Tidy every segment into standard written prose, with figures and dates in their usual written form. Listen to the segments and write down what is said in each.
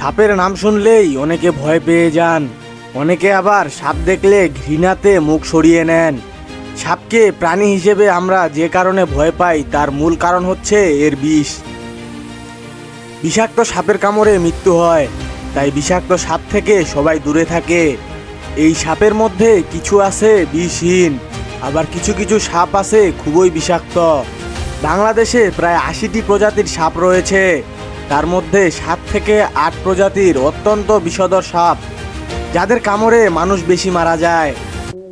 সাপের নাম শুনলেই অনেকে ভয় পেয়ে যান, অনেকে আবার সাপ দেখলে ঘৃণাতে মুখ সরিয়ে নেন। সাপকে প্রাণী হিসেবে আমরা যে কারণে ভয় পাই তার মূল কারণ হচ্ছে এর বিষ। বিষাক্ত সাপের কামড়ে মৃত্যু হয়, তাই বিষাক্ত সাপ থেকে সবাই দূরে থাকে। এই সাপের মধ্যে কিছু আছে বিষহীন, আবার কিছু কিছু সাপ আছে খুবই বিষাক্ত। বাংলাদেশে প্রায় ৮০টি প্রজাতির সাপ রয়েছে, তার মধ্যে ৭ থেকে ৮ প্রজাতির অত্যন্ত বিষধর সাপ, যাদের কামড়ে মানুষ বেশি মারা যায়।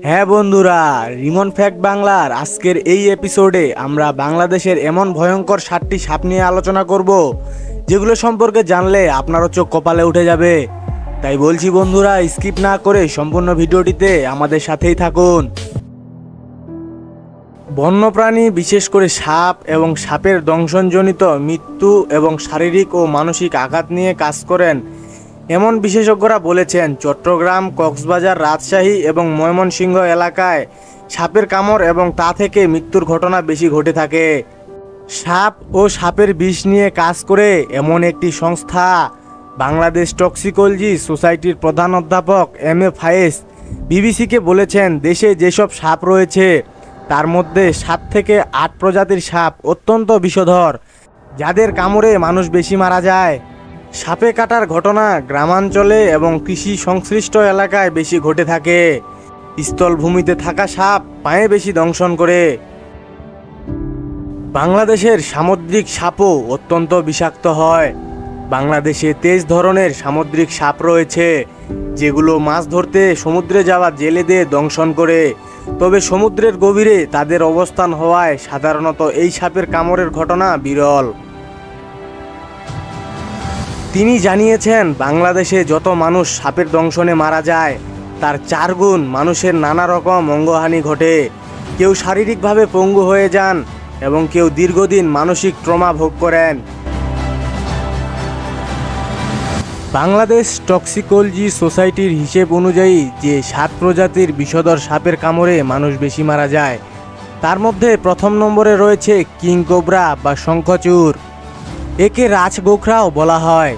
হ্যাঁ বন্ধুরা, রিমন ফ্যাক্ট বাংলার আজকের এই এপিসোডে আমরা বাংলাদেশের এমন ভয়ঙ্কর 7টি সাপ নিয়ে আলোচনা করব, যেগুলো সম্পর্কে জানলে আপনারও চোখ কপালে উঠে যাবে। তাই বলছি বন্ধুরা, স্কিপ না করে সম্পূর্ণ ভিডিওটিতে আমাদের সাথেই থাকুন। বন্যপ্রাণী, বিশেষ করে সাপ এবং সাপের দংশনজনিত মৃত্যু এবং শারীরিক ও মানসিক আঘাত নিয়ে কাজ করেন এমন বিশেষজ্ঞরা বলেছেন, চট্টগ্রাম, কক্সবাজার, রাজশাহী এবং ময়মনসিংহ এলাকায় সাপের কামড় এবং তা থেকে মৃত্যুর ঘটনা বেশি ঘটে থাকে। সাপ ও সাপের বিষ নিয়ে কাজ করে এমন একটি সংস্থা বাংলাদেশ টক্সিকোলজি সোসাইটির প্রধান অধ্যাপক এম.এ. ফায়েজ বিবিসিকে বলেছেন, দেশে যেসব সাপ রয়েছে তার মধ্যে ৭ থেকে ৮ প্রজাতির সাপ অত্যন্ত বিষধর, যাদের কামড়ে মানুষ বেশি মারা যায়। সাপে কাটার ঘটনা গ্রামাঞ্চলে এবং কৃষি সংশ্লিষ্ট এলাকায় বেশি ঘটে থাকে। স্থলভূমিতে থাকা সাপ পায়ে বেশি দংশন করে। বাংলাদেশের সামুদ্রিক সাপও অত্যন্ত বিষাক্ত হয়। বাংলাদেশে 23 ধরনের সামুদ্রিক সাপ রয়েছে, যেগুলো মাছ ধরতে সমুদ্রে যাওয়া জেলেদের দংশন করে। তবে সমুদ্রের গভীরে তাদের অবস্থান হওয়ায় সাধারণত এই সাপের কামড়ের ঘটনা বিরল। তিনি জানিয়েছেন, বাংলাদেশে যত মানুষ সাপের দংশনে মারা যায় তার 4 গুণ মানুষের নানা রকম অঙ্গহানি ঘটে। কেউ শারীরিকভাবে পঙ্গু হয়ে যান এবং কেউ দীর্ঘদিন মানসিক ট্রমা ভোগ করেন। বাংলাদেশ টক্সিকোলজি সোসাইটির হিসেব অনুযায়ী যে 7 প্রজাতির বিষধর সাপের কামড়ে মানুষ বেশি মারা যায়, তার মধ্যে প্রথম নম্বরে রয়েছে কিং কোবরা বা শঙ্খচূড়। একে রাজগোখরাও বলা হয়।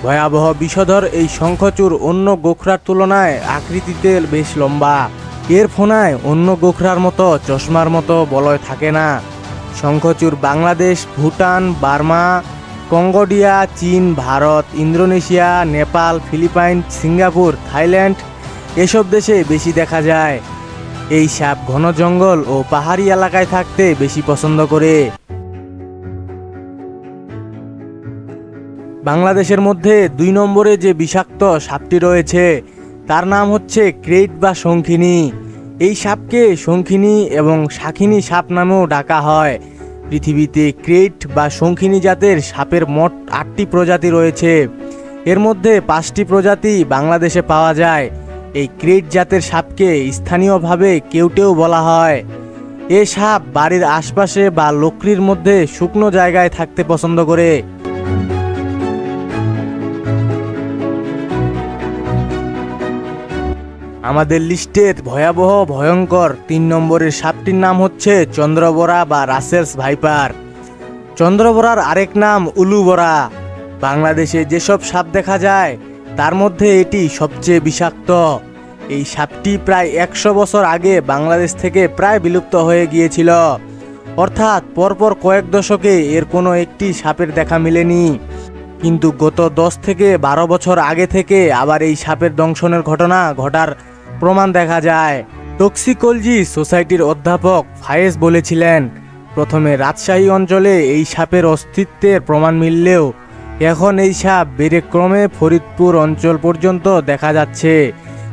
ভয়াবহ বিষধর এই শঙ্খচূড় অন্য গোখরার তুলনায় আকৃতিতে বেশ লম্বা। এর ফোনায় অন্য গোখরার মতো চশমার মতো বলয় থাকে না। শঙ্খচূড় বাংলাদেশ, ভুটান, বার্মা, কম্বোডিয়া, চীন, Bharat, Indonesia, Nepal, Philippines, Singapore, Thailand এসব দেশে বেশি দেখা যায়। এই সাপ ঘন জঙ্গল ও পাহাড়ি এলাকায় থাকতে বেশি পছন্দ করে। বাংলাদেশের মধ্যে 2 নম্বরে যে বিষাক্ত সাপটি রয়েছে তার নাম হচ্ছে ক্রেট বা শঙ্খিনী। এই সাপকে শঙ্খিনী এবং শাখিনী সাপ নামেও ডাকা হয়। পৃথিবীতে ক্রেট বা শঙ্খিনী জাতের সাপের মোট 8টি প্রজাতি রয়েছে, এর মধ্যে 5টি প্রজাতি বাংলাদেশে পাওয়া যায়। এই ক্রেট জাতের সাপকে স্থানীয়ভাবে কেউটেও বলা হয়। এ সাপ বাড়ির আশপাশে বা লোকরির মধ্যে শুকনো জায়গায় থাকতে পছন্দ করে। আমাদের লিস্টের ভয়াবহ ভয়ঙ্কর 3 নম্বরের সাপটির নাম হচ্ছে চন্দ্রবোরা বা রাসেলস ভাইপার। চন্দ্রবোরার আরেক নাম উলুবোরা। বাংলাদেশে যেসব সাপ দেখা যায় তার মধ্যে এটি সবচেয়ে বিষাক্ত। এই সাপটি প্রায় 100 বছর আগে বাংলাদেশ থেকে প্রায় বিলুপ্ত হয়ে গিয়েছিল, অর্থাৎ পরপর কয়েক দশকে এর কোনো একটি সাপের দেখা মেলেনি। কিন্তু গত 10 থেকে 12 বছর আগে থেকে আবার এই সাপের দংশনের ঘটনা ঘটার প্রমাণ দেখা যায়। টক্সিকোলজি সোসাইটির অধ্যাপক ফায়েজ বলেছিলেন, প্রথমে রাজশাহী অঞ্চলে এই সাপের অস্তিত্বের প্রমাণ মিললেও এখন এই সাপ বেড়ে ক্রমে ফরিদপুর অঞ্চল পর্যন্ত দেখা যাচ্ছে।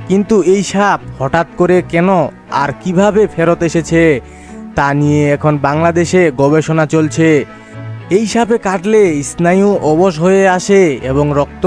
কিন্তু এই সাপ হঠাৎ করে কেন আর কিভাবে ফেরত এসেছে তা নিয়ে এখন বাংলাদেশে গবেষণা চলছে। এই সাপে কাটলে স্নায়ু অবশ হয়ে আসে এবং রক্ত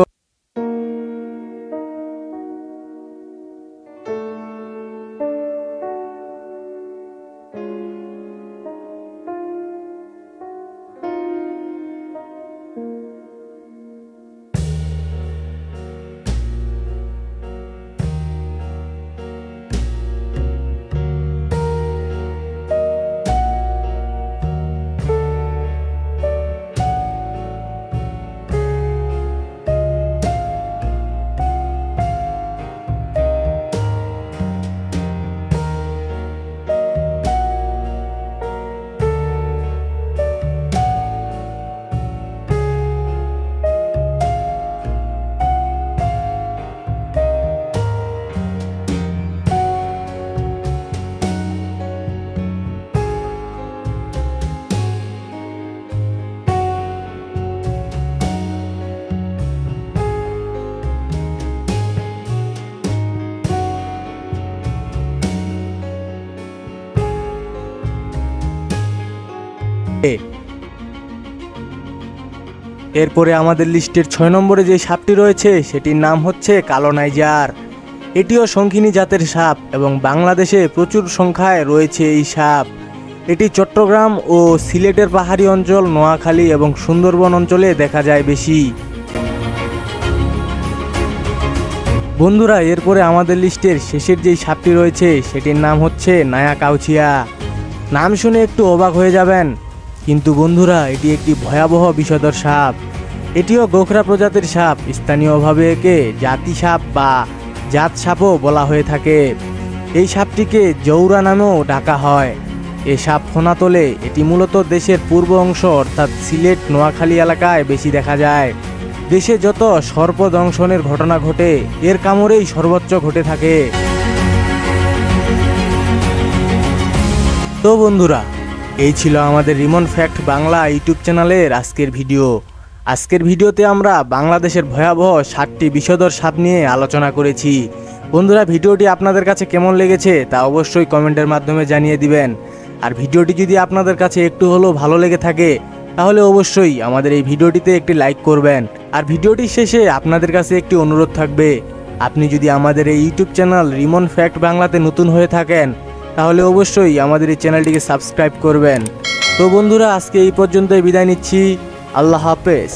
এরপরে আমাদের লিস্টের 6 নম্বরে যে সাপটি রয়েছে সেটির নাম হচ্ছে কালো নাইজার। এটিও শঙ্খিনী জাতের সাপ এবং বাংলাদেশে প্রচুর সংখ্যায় রয়েছে এই সাপ। এটি চট্টগ্রাম ও সিলেটের পাহাড়ি অঞ্চল, নোয়াখালী এবং সুন্দরবন অঞ্চলে দেখা যায় বেশি। বন্ধুরা, এরপরে আমাদের লিস্টের শেষের যেই সাপটি রয়েছে সেটির নাম হচ্ছে নায়া কাউচিয়া। নাম শুনে একটু অবাক হয়ে যাবেন, কিন্তু বন্ধুরা এটি একটি ভয়াবহ বিষধর সাপ। এটিও গোখরা প্রজাতির সাপ। স্থানীয়ভাবে একে জাতি সাপ বা জাত সাপও বলা হয়ে থাকে। এই সাপটিকে জৌরা নামেও ডাকা হয়। এ সাপ ফোনা তোলে। এটি মূলত দেশের পূর্ব অংশ অর্থাৎ সিলেট, নোয়াখালী এলাকায় বেশি দেখা যায়। দেশে যত সর্প দংশনের ঘটনা ঘটে এর কামড়েই সর্বোচ্চ ঘটে থাকে। তো বন্ধুরা, এই ছিল আমাদের রিমন ফ্যাক্ট বাংলা ইউটিউব চ্যানেলের আজকের ভিডিও। আজকের ভিডিওতে আমরা বাংলাদেশের ভয়াবহ 7টি বিষধর সাপ নিয়ে আলোচনা করেছি। বন্ধুরা, ভিডিওটি আপনাদের কাছে কেমন লেগেছে তা অবশ্যই কমেন্টের মাধ্যমে জানিয়ে দিবেন। আর ভিডিওটি যদি আপনাদের কাছে একটু হলেও ভালো লেগে থাকে তাহলে অবশ্যই আমাদের এই ভিডিওটিতে একটি লাইক করবেন। আর ভিডিওটির শেষে আপনাদের কাছে একটি অনুরোধ থাকবে, আপনি যদি আমাদের এই ইউটিউব চ্যানেল রিমন ফ্যাক্ট বাংলাতে নতুন হয়ে থাকেন তাহলে অবশ্যই আমাদের এই চ্যানেলটিকে সাবস্ক্রাইব করবেন। তো বন্ধুরা, আজকে এই পর্যন্তই বিদায় নিচ্ছি। আল্লাহ হাফেজ।